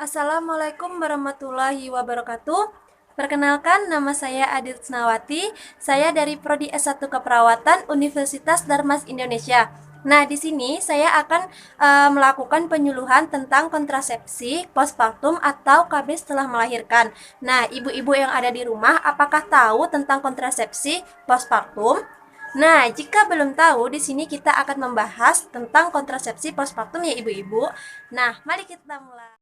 Assalamualaikum warahmatullahi wabarakatuh. Perkenalkan, nama saya Adit Snawati. Saya dari Prodi S1 Keperawatan Universitas Darmas Indonesia. Nah, di sini saya akan melakukan penyuluhan tentang kontrasepsi postpartum atau KB setelah melahirkan. Nah, ibu-ibu yang ada di rumah, apakah tahu tentang kontrasepsi postpartum? Nah, jika belum tahu, di sini kita akan membahas tentang kontrasepsi postpartum ya ibu-ibu. Nah, mari kita mulai.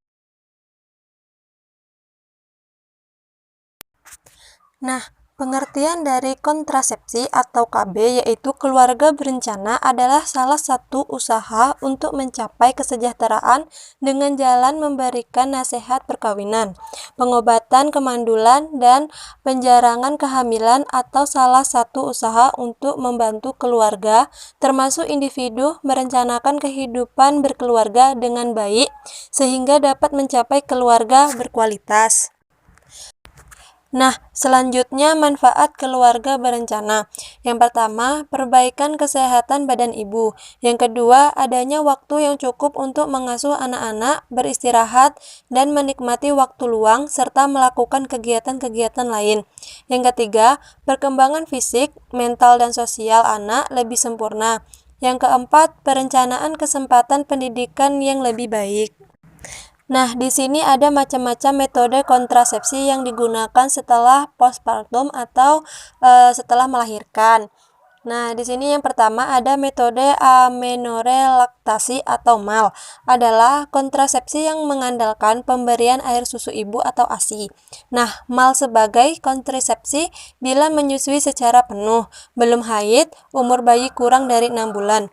Nah, pengertian dari kontrasepsi atau KB yaitu keluarga berencana adalah salah satu usaha untuk mencapai kesejahteraan dengan jalan memberikan nasihat perkawinan, pengobatan kemandulan, dan penjarangan kehamilan atau salah satu usaha untuk membantu keluarga, termasuk individu, merencanakan kehidupan berkeluarga dengan baik sehingga dapat mencapai keluarga berkualitas. Nah, selanjutnya manfaat keluarga berencana. Yang pertama, perbaikan kesehatan badan ibu. Yang kedua, adanya waktu yang cukup untuk mengasuh anak-anak, beristirahat, dan menikmati waktu luang, serta melakukan kegiatan-kegiatan lain. Yang ketiga, perkembangan fisik, mental, dan sosial anak lebih sempurna. Yang keempat, perencanaan kesempatan pendidikan yang lebih baik. Nah, di sini ada macam-macam metode kontrasepsi yang digunakan setelah postpartum atau setelah melahirkan. Nah, di sini yang pertama ada metode amenorelaktasi atau MAL, adalah kontrasepsi yang mengandalkan pemberian air susu ibu atau ASI. Nah, MAL sebagai kontrasepsi bila menyusui secara penuh, belum haid, umur bayi kurang dari 6 bulan.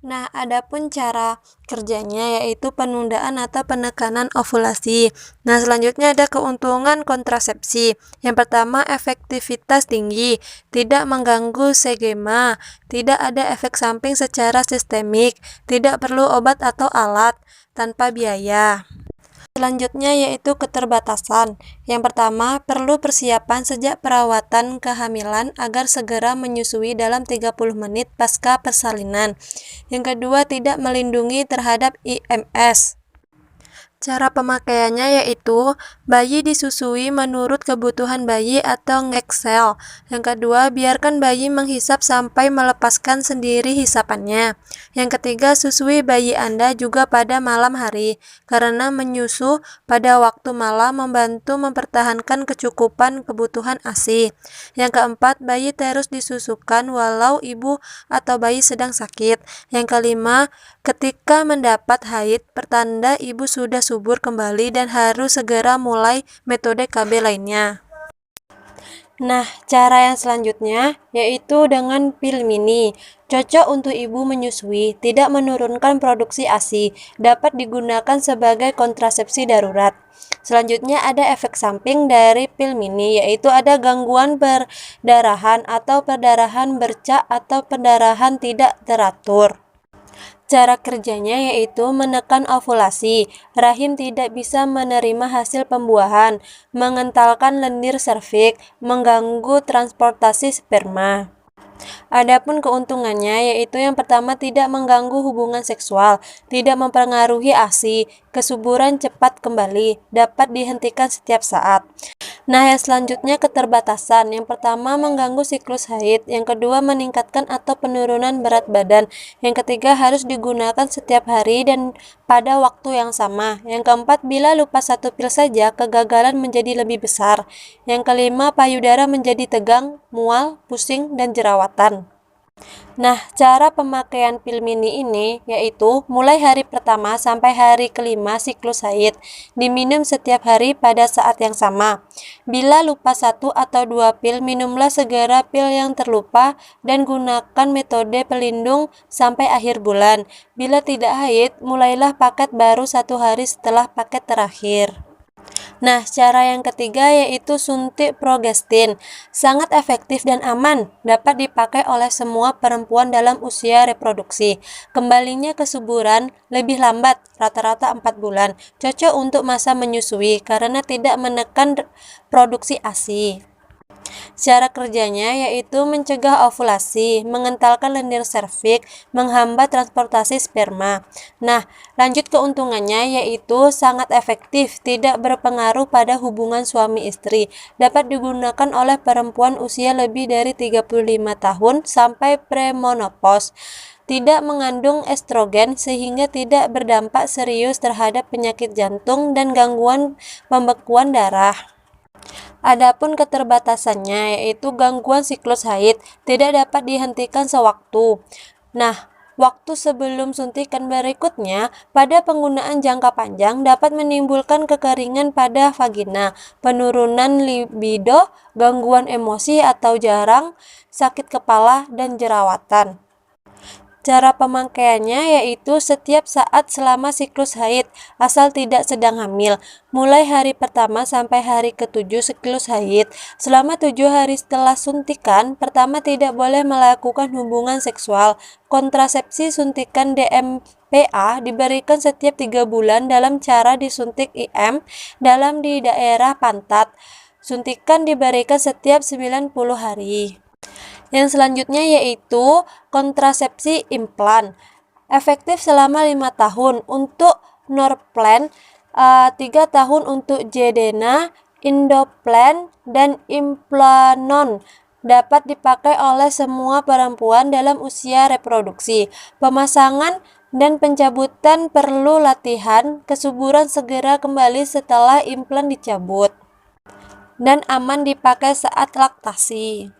Nah, adapun cara kerjanya yaitu penundaan atau penekanan ovulasi. Nah, selanjutnya ada keuntungan kontrasepsi. Yang pertama, efektivitas tinggi, tidak mengganggu skema, tidak ada efek samping secara sistemik, tidak perlu obat atau alat, tanpa biaya. Selanjutnya yaitu keterbatasan. Yang pertama, perlu persiapan sejak perawatan kehamilan agar segera menyusui dalam 30 menit pasca persalinan. Yang kedua, tidak melindungi terhadap IMS. Cara pemakaiannya yaitu bayi disusui menurut kebutuhan bayi atau ngeksel. Yang kedua, biarkan bayi menghisap sampai melepaskan sendiri hisapannya. Yang ketiga, susui bayi Anda juga pada malam hari, karena menyusu pada waktu malam membantu mempertahankan kecukupan kebutuhan ASI. Yang keempat, bayi terus disusukan walau ibu atau bayi sedang sakit. Yang kelima, ketika mendapat haid, pertanda ibu sudah subur kembali dan harus segera mulai metode KB lainnya. Nah, cara yang selanjutnya yaitu dengan pil mini. Cocok untuk ibu menyusui, tidak menurunkan produksi ASI, dapat digunakan sebagai kontrasepsi darurat. Selanjutnya ada efek samping dari pil mini, yaitu ada gangguan perdarahan atau perdarahan bercak atau perdarahan tidak teratur. Cara kerjanya yaitu menekan ovulasi, rahim tidak bisa menerima hasil pembuahan, mengentalkan lendir serviks, mengganggu transportasi sperma. Adapun keuntungannya yaitu yang pertama, tidak mengganggu hubungan seksual, tidak mempengaruhi ASI, kesuburan cepat kembali, dapat dihentikan setiap saat. Nah, yang selanjutnya keterbatasan. Yang pertama, mengganggu siklus haid. Yang kedua, meningkatkan atau penurunan berat badan. Yang ketiga, harus digunakan setiap hari dan pada waktu yang sama. Yang keempat, bila lupa satu pil saja, kegagalan menjadi lebih besar. Yang kelima, payudara menjadi tegang, mual, pusing, dan jerawatan. Nah, cara pemakaian pil mini ini yaitu mulai hari pertama sampai hari kelima siklus haid, diminum setiap hari pada saat yang sama. Bila lupa satu atau dua pil, minumlah segera pil yang terlupa dan gunakan metode pelindung sampai akhir bulan. Bila tidak haid, mulailah paket baru 1 hari setelah paket terakhir. Nah, cara yang ketiga yaitu suntik progestin. Sangat efektif dan aman, dapat dipakai oleh semua perempuan dalam usia reproduksi. Kembalinya kesuburan lebih lambat, rata-rata 4 bulan. Cocok untuk masa menyusui karena tidak menekan produksi ASI. Cara kerjanya yaitu mencegah ovulasi, mengentalkan lendir serviks, menghambat transportasi sperma. Nah, lanjut keuntungannya yaitu sangat efektif, tidak berpengaruh pada hubungan suami istri. Dapat digunakan oleh perempuan usia lebih dari 35 tahun sampai premenopause. Tidak mengandung estrogen sehingga tidak berdampak serius terhadap penyakit jantung dan gangguan pembekuan darah. Adapun keterbatasannya yaitu gangguan siklus haid tidak dapat dihentikan sewaktu. Nah, waktu sebelum suntikan berikutnya pada penggunaan jangka panjang dapat menimbulkan kekeringan pada vagina, penurunan libido, gangguan emosi atau jarang, sakit kepala, dan jerawatan. Cara pemakaiannya yaitu setiap saat selama siklus haid, asal tidak sedang hamil, mulai hari pertama sampai hari ke-7 siklus haid. Selama 7 hari setelah suntikan pertama tidak boleh melakukan hubungan seksual. Kontrasepsi suntikan DMPA diberikan setiap 3 bulan dalam cara disuntik IM dalam di daerah pantat. Suntikan diberikan setiap 90 hari. Yang selanjutnya yaitu kontrasepsi implan. Efektif selama 5 tahun untuk Norplan, 3 tahun untuk Jedena, Indoplan, dan Implanon. Dapat dipakai oleh semua perempuan dalam usia reproduksi. Pemasangan dan pencabutan perlu latihan, kesuburan segera kembali setelah implan dicabut, dan aman dipakai saat laktasi.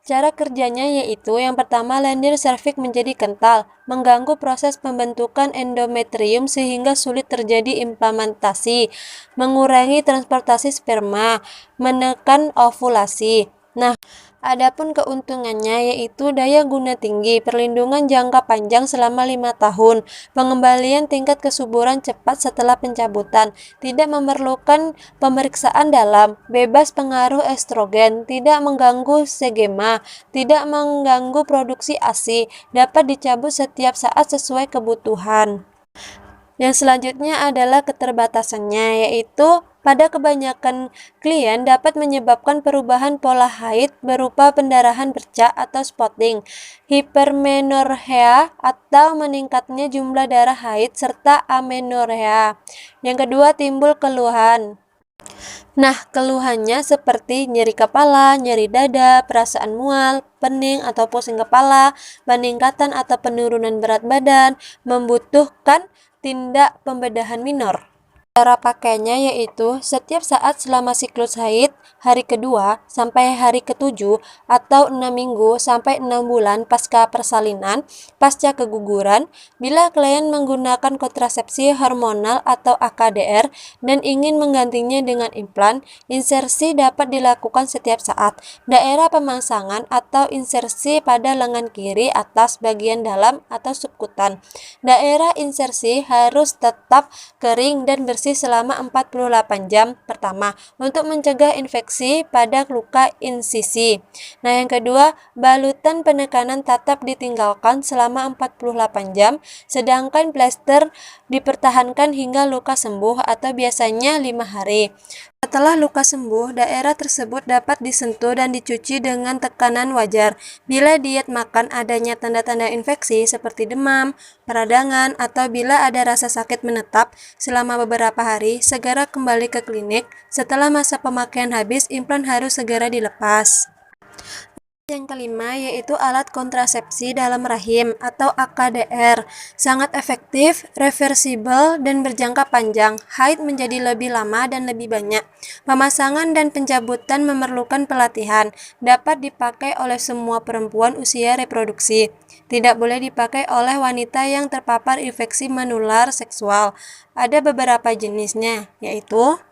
Cara kerjanya yaitu yang pertama, lendir serviks menjadi kental, mengganggu proses pembentukan endometrium sehingga sulit terjadi implementasi, mengurangi transportasi sperma, menekan ovulasi. Nah, adapun keuntungannya yaitu daya guna tinggi, perlindungan jangka panjang selama 5 tahun, pengembalian tingkat kesuburan cepat setelah pencabutan, tidak memerlukan pemeriksaan dalam, bebas pengaruh estrogen, tidak mengganggu segema, tidak mengganggu produksi ASI, dapat dicabut setiap saat sesuai kebutuhan. Yang selanjutnya adalah keterbatasannya, yaitu pada kebanyakan klien dapat menyebabkan perubahan pola haid berupa pendarahan bercak atau spotting, hipermenorrhea atau meningkatnya jumlah darah haid, serta amenorrhea. Yang kedua, timbul keluhan. Nah, keluhannya seperti nyeri kepala, nyeri dada, perasaan mual, pening atau pusing kepala, peningkatan atau penurunan berat badan, membutuhkan tindak pembedahan minor. Cara pakainya yaitu setiap saat selama siklus haid, hari kedua sampai hari ke-7 atau 6 minggu sampai 6 bulan pasca persalinan, pasca keguguran. Bila klien menggunakan kontrasepsi hormonal atau AKDR dan ingin menggantinya dengan implan, insersi dapat dilakukan setiap saat. Daerah pemasangan atau insersi pada lengan kiri atas bagian dalam atau subkutan. Daerah insersi harus tetap kering dan bersih selama 48 jam pertama untuk mencegah infeksi pada luka insisi. Nah, yang kedua, balutan penekanan tetap ditinggalkan selama 48 jam, sedangkan plester dipertahankan hingga luka sembuh atau biasanya 5 hari. Setelah luka sembuh, daerah tersebut dapat disentuh dan dicuci dengan tekanan wajar. Bila diet makan adanya tanda-tanda infeksi seperti demam, peradangan, atau bila ada rasa sakit menetap selama beberapa hari, segera kembali ke klinik. Setelah masa pemakaian habis, implan harus segera dilepas. Yang kelima yaitu alat kontrasepsi dalam rahim atau AKDR. Sangat efektif, reversibel, dan berjangka panjang. Haid menjadi lebih lama dan lebih banyak. Pemasangan dan pencabutan memerlukan pelatihan. Dapat dipakai oleh semua perempuan usia reproduksi. Tidak boleh dipakai oleh wanita yang terpapar infeksi menular seksual. Ada beberapa jenisnya, yaitu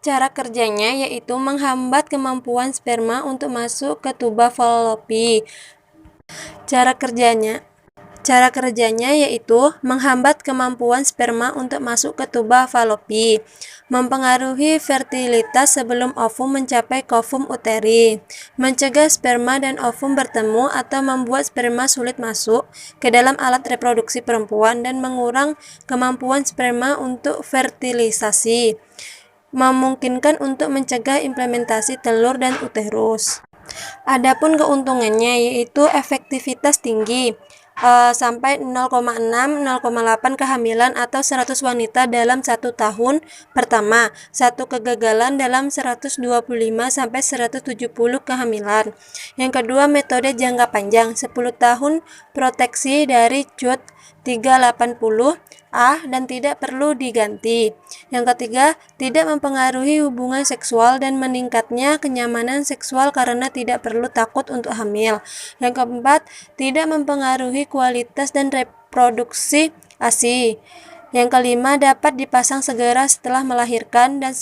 cara kerjanya yaitu menghambat kemampuan sperma untuk masuk ke tuba fallopi. Cara Cara kerjanya yaitu menghambat kemampuan sperma untuk masuk ke tuba falopi, mempengaruhi fertilitas sebelum ovum mencapai kovum uteri, mencegah sperma dan ovum bertemu atau membuat sperma sulit masuk ke dalam alat reproduksi perempuan dan mengurang kemampuan sperma untuk fertilisasi, memungkinkan untuk mencegah implementasi telur dan uterus. Adapun keuntungannya yaitu efektivitas tinggi, sampai 0,6-0,8 kehamilan atau 100 wanita dalam 1 tahun pertama, 1 kegagalan dalam 125-170 kehamilan. Yang kedua, metode jangka panjang, 10 tahun proteksi dari CUT 380 dan tidak perlu diganti. Yang ketiga, tidak mempengaruhi hubungan seksual dan meningkatnya kenyamanan seksual karena tidak perlu takut untuk hamil. Yang keempat, tidak mempengaruhi kualitas dan reproduksi ASI. Yang kelima, dapat dipasang segera setelah melahirkan dan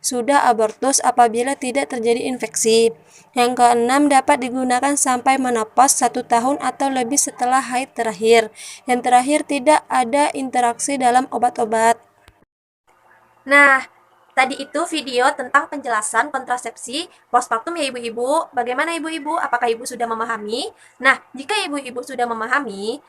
sudah abortus apabila tidak terjadi infeksi. Yang keenam, dapat digunakan sampai menopause 1 tahun atau lebih setelah haid terakhir. Yang terakhir, tidak ada interaksi dalam obat-obat. Nah, tadi itu video tentang penjelasan kontrasepsi postpartum ya ibu-ibu. Bagaimana ibu-ibu? Apakah ibu sudah memahami? Nah, jika ibu-ibu sudah memahami,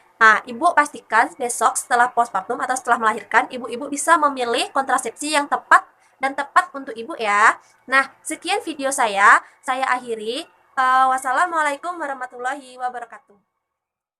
ibu pastikan besok setelah postpartum atau setelah melahirkan, ibu-ibu bisa memilih kontrasepsi yang tepat dan tepat untuk ibu ya. Nah, sekian video saya akhiri. Wassalamualaikum warahmatullahi wabarakatuh.